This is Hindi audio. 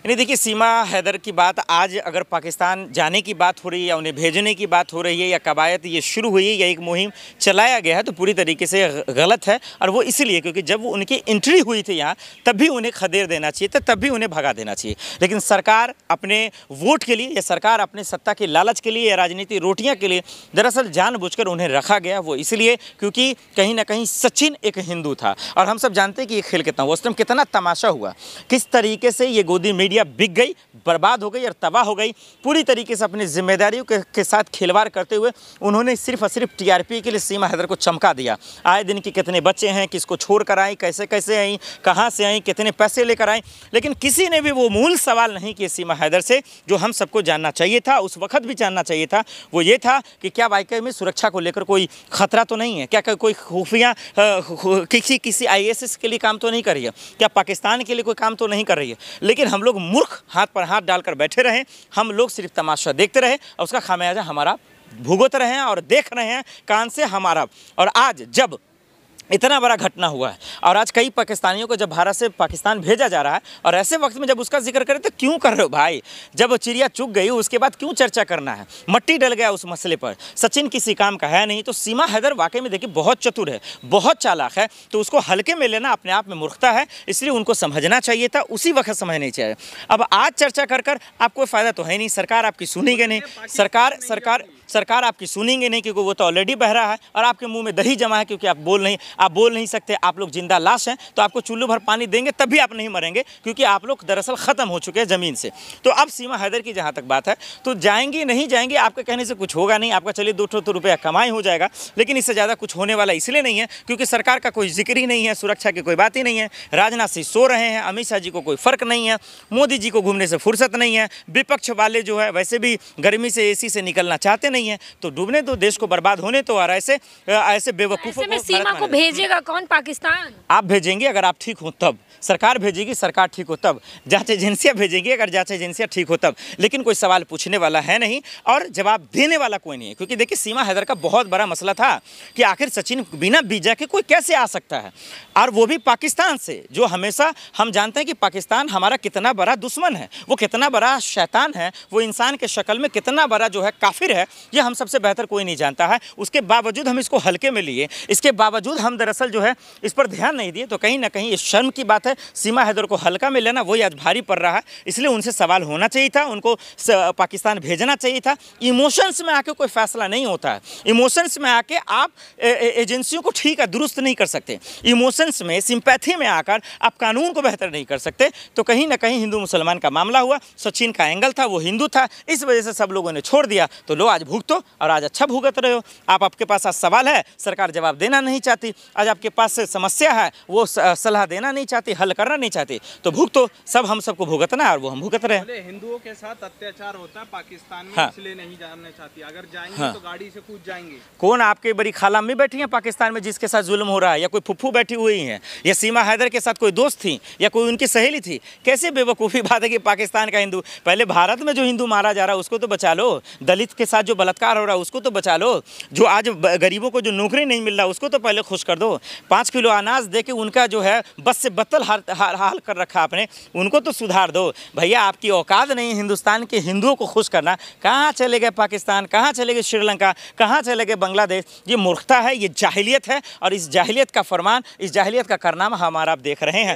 नहीं देखिए, सीमा हैदर की बात आज अगर पाकिस्तान जाने की बात हो रही है या उन्हें भेजने की बात हो रही है या कवायद ये शुरू हुई है या एक मुहिम चलाया गया है तो पूरी तरीके से गलत है। और वो इसलिए क्योंकि जब वो उनकी एंट्री हुई थी यहाँ तब भी उन्हें खदेड़ देना चाहिए था, तब भी उन्हें भगा देना चाहिए। लेकिन सरकार अपने वोट के लिए या सरकार अपने सत्ता के लालच के लिए या राजनीतिक रोटियाँ के लिए दरअसल जानबूझकर उन्हें रखा गया। वो इसलिए क्योंकि कहीं ना कहीं सचिन एक हिंदू था और हम सब जानते हैं कि ये खेल कितना उस टाइम कितना तमाशा हुआ, किस तरीके से ये गोदी मीडिया बिक गई, बर्बाद हो गई और तबाह हो गई। पूरी तरीके से अपनी जिम्मेदारियों के साथ खिलवाड़ करते हुए उन्होंने सिर्फ और सिर्फ टीआरपी के लिए सीमा हैदर को चमका दिया। आए दिन की कितने बच्चे हैं, किसको छोड़ कर आई, कैसे कैसे आई, कहाँ से आई, कितने पैसे लेकर आई, लेकिन किसी ने भी वो मूल सवाल नहीं किया सीमा हैदर से जो हम सबको जानना चाहिए था, उस वक्त भी जानना चाहिए था। वो ये था कि क्या वाकई में सुरक्षा को लेकर कोई खतरा तो नहीं है, क्या कोई खुफिया किसी IAS के लिए काम तो नहीं कर रही है, क्या पाकिस्तान के लिए कोई काम तो नहीं कर रही है। लेकिन हम लोग मूर्ख हाथ पर हाथ डालकर बैठे रहे, हम लोग सिर्फ तमाशा देखते रहे और उसका खामियाजा हमारा भुगत रहे हैं और देख रहे हैं कान से हमारा। और आज जब इतना बड़ा घटना हुआ है और आज कई पाकिस्तानियों को जब भारत से पाकिस्तान भेजा जा रहा है और ऐसे वक्त में जब उसका जिक्र करें तो क्यों कर रहे हो भाई? जब चिड़िया चुग गई उसके बाद क्यों चर्चा करना है? मट्टी डल गया उस मसले पर। सचिन किसी काम का है नहीं। तो सीमा हैदर वाकई में देखिए बहुत चतुर है, बहुत चालाक है, तो उसको हल्के में लेना अपने आप में मूर्खता है, इसलिए उनको समझना चाहिए था, उसी वक्त समझना चाहिए। अब आज चर्चा कर कर आपको फ़ायदा तो है नहीं, सरकार आपकी सुनेगी नहीं, सरकार आपकी सुनेंगे नहीं क्योंकि वो तो ऑलरेडी बह रहा है और आपके मुंह में दही जमा है क्योंकि आप बोल नहीं सकते। आप लोग जिंदा लाश हैं तो आपको चुल्लू भर पानी देंगे तब भी आप नहीं मरेंगे क्योंकि आप लोग दरअसल ख़त्म हो चुके हैं ज़मीन से। तो अब सीमा हैदर की जहाँ तक बात है तो जाएंगी नहीं जाएंगी, आपके कहने से कुछ होगा नहीं। आपका चलिए 200 रुपया कमाई हो जाएगा, लेकिन इससे ज़्यादा कुछ होने वाला इसलिए नहीं है क्योंकि सरकार का कोई जिक्र ही नहीं है, सुरक्षा की कोई बात ही नहीं है। राजनाथ सिंह सो रहे हैं, अमित शाह जी को कोई फ़र्क नहीं है, मोदी जी को घूमने से फुर्सत नहीं है, विपक्ष वाले जो है वैसे भी गर्मी से AC से निकलना चाहते नहीं है। तो डूबने दो, देश को बर्बाद होने तो। और ऐसे बेवकूफ़ों को सीमा को भेजेगा कौन? पाकिस्तान। आप भेजेंगे अगर आप ठीक हो तब, सरकार भेजेगी सरकार ठीक हो तब, जांच एजेंसियां भेजेंगी अगर जांच एजेंसियां ठीक हो तब, लेकिन कोई सवाल पूछने वाला है नहीं और जवाब देने वाला कोई नहीं है। क्योंकि देखिए सीमा हैदर का बहुत बड़ा मसला था कि आखिर सचिन बिना वीजा के कोई कैसे आ सकता है, और वो भी पाकिस्तान से, जो हमेशा हम जानते हैं कि पाकिस्तान हमारा कितना बड़ा दुश्मन है, वो कितना बड़ा शैतान है, वो इंसान के शक्ल में कितना बड़ा जो है काफिर है, ये हम सबसे बेहतर कोई नहीं जानता है। उसके बावजूद हम इसको हल्के में लिए, इसके बावजूद हम दरअसल जो है इस पर ध्यान नहीं दिए। तो कहीं ना कहीं ये शर्म की बात है, सीमा हैदर को हल्का में लेना वही आज भारी पड़ रहा है। इसलिए उनसे सवाल होना चाहिए था, उनको पाकिस्तान भेजना चाहिए था। इमोशंस में आके कोई फैसला नहीं होता है, इमोशंस में आके आप एजेंसियों को ठीक है दुरुस्त नहीं कर सकते, इमोशंस में सिंपैथी में आकर आप कानून को बेहतर नहीं कर सकते। तो कहीं ना कहीं हिंदू मुसलमान का मामला हुआ, सचिन का एंगल था, वो हिंदू था, इस वजह से सब लोगों ने छोड़ दिया। तो लो आज भुगतो और आज अच्छा भुगत रहे हो। आपके पास आज सवाल है, सरकार जवाब देना नहीं चाहती, आज आपके पास समस्या है, वो सलाह देना नहीं चाहती, हल करना नहीं चाहती, तो भुगतो। सब हम सबको भुगतना है और वो हम भुगत रहे हैं। हिंदुओं के साथ अत्याचार होता है पाकिस्तान में, हाँ। इसलिए नहीं जानना चाहती। अगर जाएंगे हाँ। तो गाड़ी से कूद जाएंगे। कौन आपके बड़ी खाला में बैठी है पाकिस्तान में जिसके साथ जुल्म हो रहा है, या कोई फुफ्फू बैठी हुई है, या सीमा हैदर के साथ कोई दोस्त थी या कोई उनकी सहेली थी? कैसे बेवकूफ़ी बात है कि पाकिस्तान का हिंदू, पहले भारत में जो हिंदू मारा जा रहा है उसको तो बचा लो, दलित के साथ जो बलात्कार हो रहा है उसको तो बचा लो, जो आज गरीबों को जो नौकरी नहीं मिल रहा उसको तो पहले खुश कर दो। 5 किलो अनाज दे के उनका जो है बस से बत्तल हाल कर रखा आपने, उनको तो सुधार दो भैया। आपकी औकात नहीं हिंदुस्तान के हिंदुओं को खुश करना। कहाँ चले गए पाकिस्तान, कहाँ चले गए श्रीलंका, कहाँ चले गए बांग्लादेश? ये मूर्खता है, ये जाहिलियत है और इस जाहिलियत का फरमान, इस जाहिलियत का कारनामा हमारा आप देख रहे हैं।